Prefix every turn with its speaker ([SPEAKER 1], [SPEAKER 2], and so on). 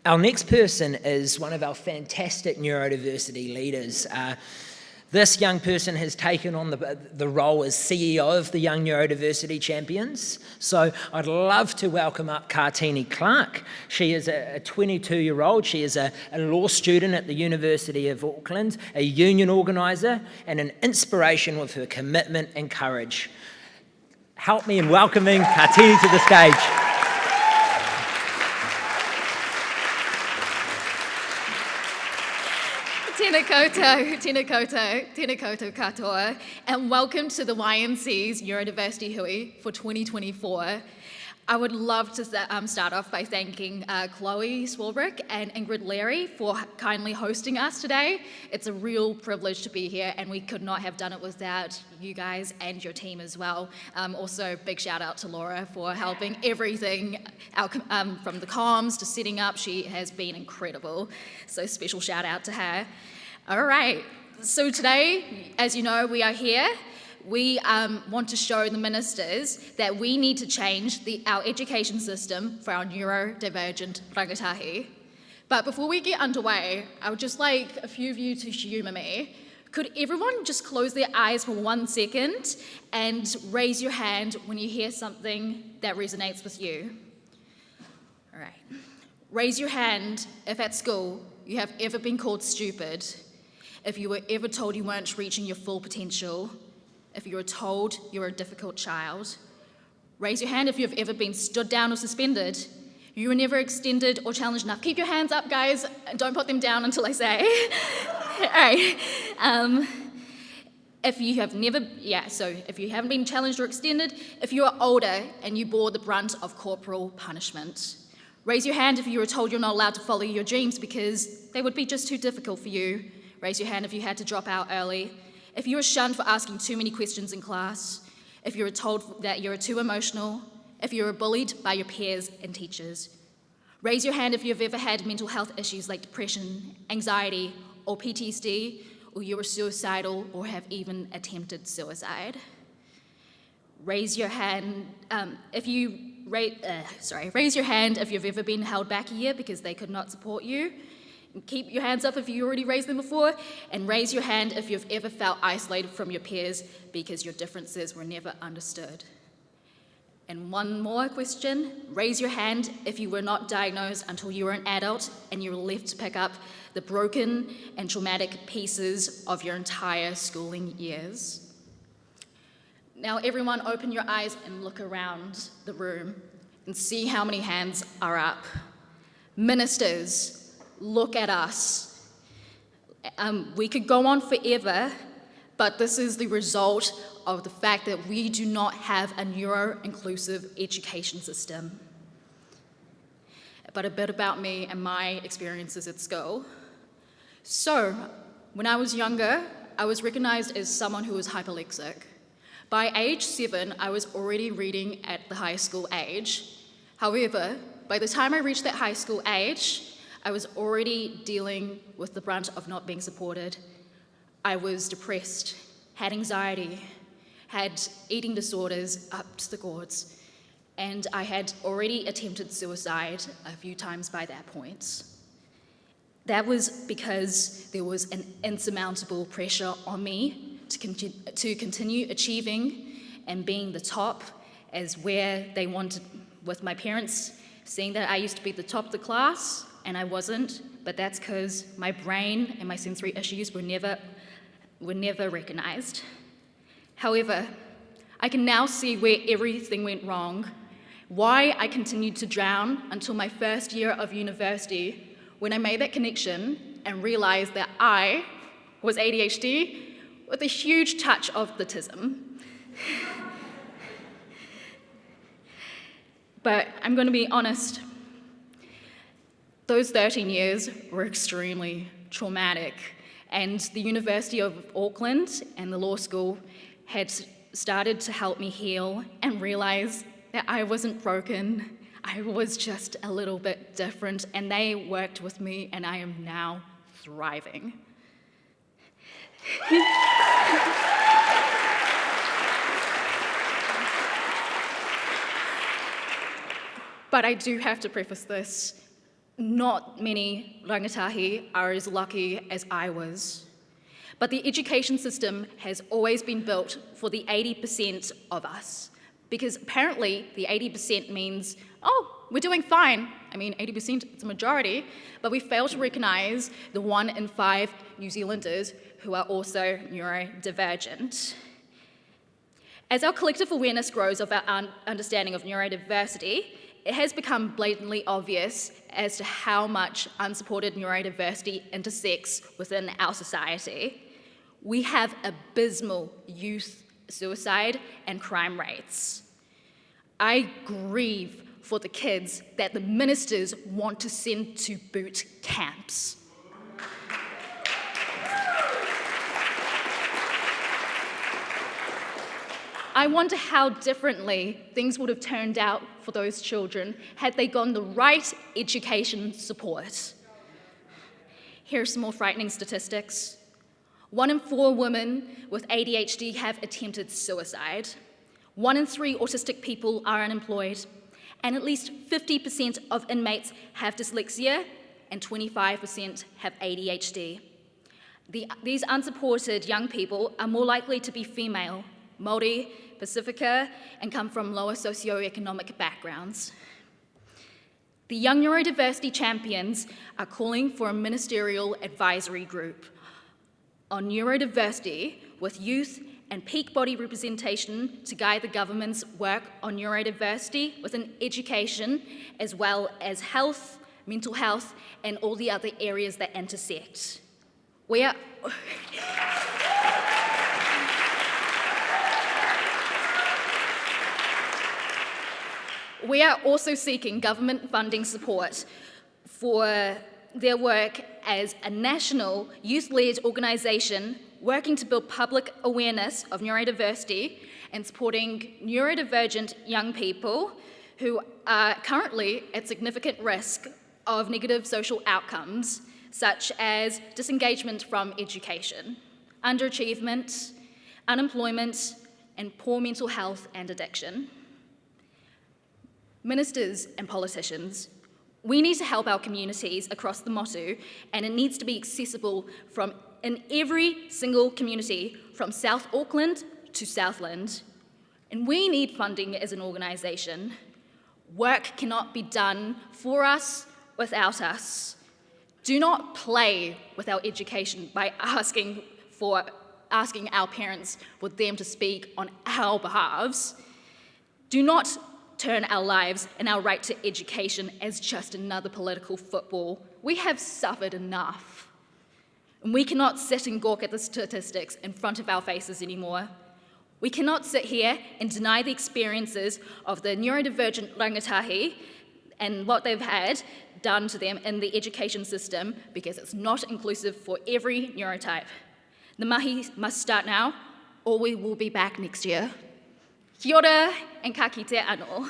[SPEAKER 1] Our next person is one of our fantastic neurodiversity leaders. This young person has taken on the role as CEO of the Young Neurodiversity Champions. So I'd love to welcome up Kartini Clarke. She is a 22-year-old. She is a law student at the University of Auckland, a union organiser, and an inspiration with her commitment and courage. Help me in welcoming Kartini to the stage.
[SPEAKER 2] Tēnā koutou katoa, and welcome to the YNC's Neurodiversity Hui for 2024. I would love to start off by thanking Chlöe Swarbrick and Ingrid Leary for kindly hosting us today. It's a real privilege to be here, and we could not have done it without you guys and your team as well. Also, big shout out to Laura for helping everything from the comms to setting up. She has been incredible, so special shout out to her. All right, so today, as you know, we are here. We want to show the ministers that we need to change our education system for our neurodivergent rangatahi. But before we get underway, I would just like a few of you to humour me. Could everyone just close their eyes for 1 second and raise your hand when you hear something that resonates with you? All right. Raise your hand if at school you have ever been called stupid, if you were ever told you weren't reaching your full potential, if you were told you were a difficult child. Raise your hand if you've ever been stood down or suspended. You were never extended or challenged enough. Keep your hands up, guys. Don't put them down until I say. All right. If you haven't been challenged or extended, if you are older and you bore the brunt of corporal punishment. Raise your hand if you were told you're not allowed to follow your dreams because they would be just too difficult for you. Raise your hand if you had to drop out early. If you were shunned for asking too many questions in class, if you were told that you were too emotional, if you were bullied by your peers and teachers. Raise your hand if you've ever had mental health issues like depression, anxiety, or PTSD, or you were suicidal or have even attempted suicide. Raise your hand if you've ever been held back a year because they could not support you. Keep your hands up if you already raised them before, and raise your hand if you've ever felt isolated from your peers because your differences were never understood. And one more question, raise your hand if you were not diagnosed until you were an adult and you were left to pick up the broken and traumatic pieces of your entire schooling years. Now everyone open your eyes and look around the room and see how many hands are up. Ministers, look at us. We could go on forever, but this is the result of the fact that we do not have a neuro-inclusive education system. But a bit about me and my experiences at school. So, when I was younger, I was recognised as someone who was hyperlexic. By age 7, I was already reading at the high school age. However, by the time I reached that high school age, I was already dealing with the brunt of not being supported. I was depressed, had anxiety, had eating disorders up to the gourds, and I had already attempted suicide a few times by that point. That was because there was an insurmountable pressure on me to continue achieving and being the top as where they wanted, with my parents seeing that I used to be the top of the class, and I wasn't, but that's because my brain and my sensory issues were never recognised. However, I can now see where everything went wrong, why I continued to drown until my first year of university, when I made that connection and realised that I was ADHD with a huge touch of autism. But I'm going to be honest, those 13 years were extremely traumatic, and the University of Auckland and the law school had started to help me heal and realise that I wasn't broken, I was just a little bit different, and they worked with me, and I am now thriving. But I do have to preface this. Not many rangatahi are as lucky as I was. But the education system has always been built for the 80% of us, because apparently the 80% means, oh, we're doing fine. I mean, 80%, it's a majority, but we fail to recognise the 1 in 5 New Zealanders who are also neurodivergent. As our collective awareness grows of our understanding of neurodiversity, it has become blatantly obvious as to how much unsupported neurodiversity intersects within our society. We have abysmal youth suicide and crime rates. I grieve for the kids that the ministers want to send to boot camps. I wonder how differently things would have turned out for those children had they gotten the right education support. Here are some more frightening statistics. 1 in 4 women with ADHD have attempted suicide. 1 in 3 autistic people are unemployed. And at least 50% of inmates have dyslexia and 25% have ADHD. These unsupported young people are more likely to be female, Māori, Pacifica, and come from lower socioeconomic backgrounds. The Young Neurodiversity Champions are calling for a ministerial advisory group on neurodiversity with youth and peak body representation to guide the government's work on neurodiversity within education, as well as health, mental health, and all the other areas that intersect. We are also seeking government funding support for their work as a national youth-led organisation working to build public awareness of neurodiversity and supporting neurodivergent young people who are currently at significant risk of negative social outcomes, such as disengagement from education, underachievement, unemployment, and poor mental health and addiction. Ministers and politicians, we need to help our communities across the motu, and it needs to be accessible in every single community, from South Auckland to Southland. And we need funding as an organisation. Work cannot be done for us without us. Do not play with our education by asking our parents for them to speak on our behalves. Do not turn our lives and our right to education as just another political football. We have suffered enough. And we cannot sit and gawk at the statistics in front of our faces anymore. We cannot sit here and deny the experiences of the neurodivergent rangatahi and what they've had done to them in the education system, because it's not inclusive for every neurotype. The mahi must start now, or we will be back next year. Kia ora and ka kite anō.